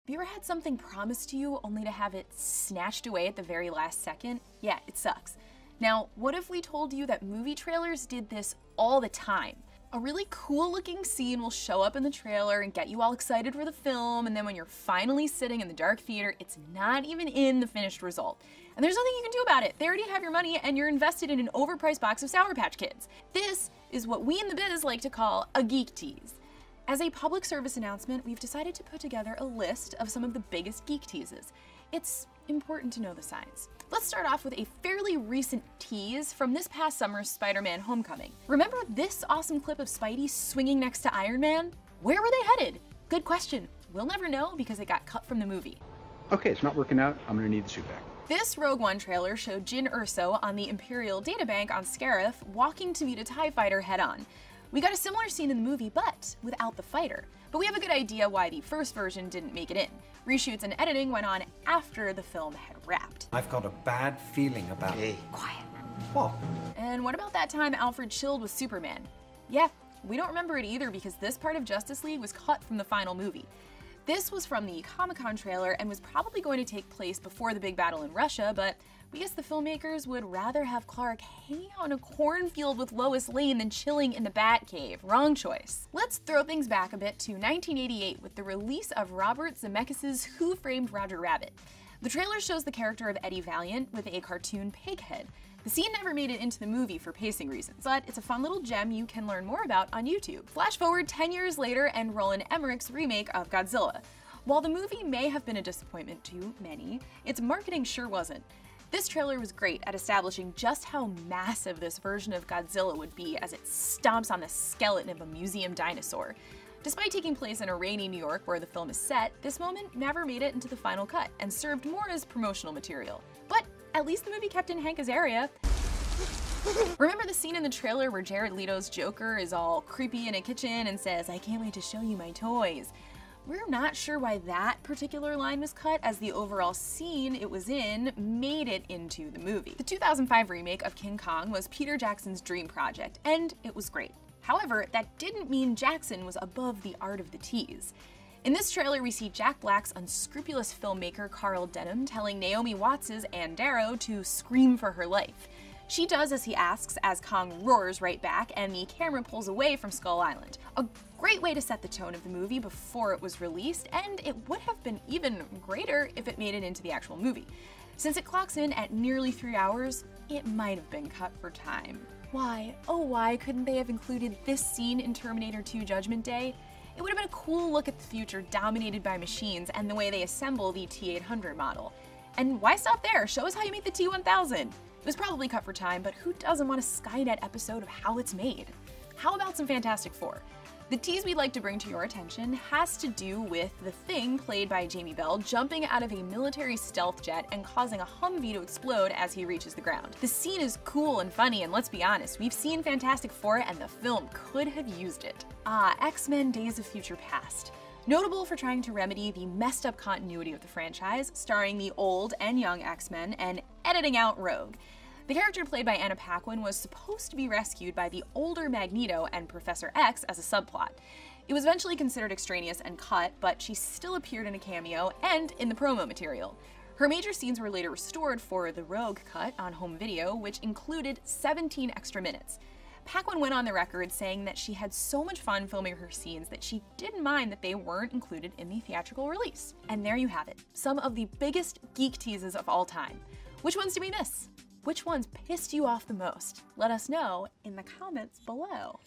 Have you ever had something promised to you only to have it snatched away at the very last second? Yeah, it sucks. Now, what if we told you that movie trailers did this all the time? A really cool looking scene will show up in the trailer and get you all excited for the film, and then when you're finally sitting in the dark theater, it's not even in the finished result. And there's nothing you can do about it. They already have your money and you're invested in an overpriced box of Sour Patch Kids. This is what we in the biz like to call a geek tease. As a public service announcement, we've decided to put together a list of some of the biggest geek teases. It's important to know the signs. Let's start off with a fairly recent tease from this past summer's Spider-Man Homecoming. Remember this awesome clip of Spidey swinging next to Iron Man? Where were they headed? Good question. We'll never know because it got cut from the movie. Okay, it's not working out. I'm gonna need the suit back. This RogueOne trailer showed Jyn Erso on the Imperial databank on Scarif walking to meet a TIE fighter head-on. We got a similar scene in the movie, but without the fighter. But we have a good idea why the first version didn't make it in. Reshoots and editing went on after the film had wrapped. I've got a bad feeling about it. Hey. Quiet. What? And what about that time Alfred chilled with Superman? Yeah, we don't remember it either because this part of Justice League was cut from the final movie. This was from the Comic-Con trailer and was probably going to take place before the big battle in Russia, but we guess the filmmakers would rather have Clark hanging out in a cornfield with Lois Lane than chilling in the Batcave. Wrong choice. Let's throw things back a bit to 1988 with the release of Robert Zemeckis' Who Framed Roger Rabbit. The trailer shows the character of Eddie Valiant with a cartoon pig head. The scene never made it into the movie for pacing reasons, but it's a fun little gem you can learn more about on YouTube. Flash forward 10 years later and Roland Emmerich's remake of Godzilla. While the movie may have been a disappointment to many, its marketing sure wasn't. This trailer was great at establishing just how massive this version of Godzilla would be as it stomps on the skeleton of a museum dinosaur. Despite taking place in a rainy New York where the film is set, this moment never made it into the final cut and served more as promotional material. But at least the movie kept in Hank Azaria. Remember the scene in the trailer where Jared Leto's Joker is all creepy in a kitchen and says, "I can't wait to show you my toys"? We're not sure why that particular line was cut, as the overall scene it was in made it into the movie. The 2005 remake of King Kong was Peter Jackson's dream project, and it was great. However, that didn't mean Jackson was above the art of the tease. In this trailer, we see Jack Black's unscrupulous filmmaker Carl Denham telling Naomi Watts' Ann Darrow to scream for her life. She does as he asks as Kong roars right back and the camera pulls away from Skull Island. A great way to set the tone of the movie before it was released, and it would have been even greater if it made it into the actual movie. Since it clocks in at nearly 3 hours, it might have been cut for time. Why, oh why couldn't they have included this scene in Terminator 2 Judgment Day? It would have been a cool look at the future dominated by machines and the way they assemble the T-800 model. And why stop there? Show us how you make the T-1000. It was probably cut for time, but who doesn't want a Skynet episode of how it's made? How about some Fantastic Four? The tease we'd like to bring to your attention has to do with the Thing, played by Jamie Bell, jumping out of a military stealth jet and causing a Humvee to explode as he reaches the ground. The scene is cool and funny, and let's be honest, we've seen Fantastic Four and the film could have used it. X-Men Days of Future Past. Notable for trying to remedy the messed up continuity of the franchise, starring the old and young X-Men and editing out Rogue. The character played by Anna Paquin was supposed to be rescued by the older Magneto and Professor X as a subplot. It was eventually considered extraneous and cut, but she still appeared in a cameo and in the promo material. Her major scenes were later restored for the Rogue cut on home video, which included 17 extra minutes. Paquin went on the record saying that she had so much fun filming her scenes that she didn't mind that they weren't included in the theatrical release. And there you have it, some of the biggest geek teases of all time. Which ones did we miss? Which ones pissed you off the most? Let us know in the comments below.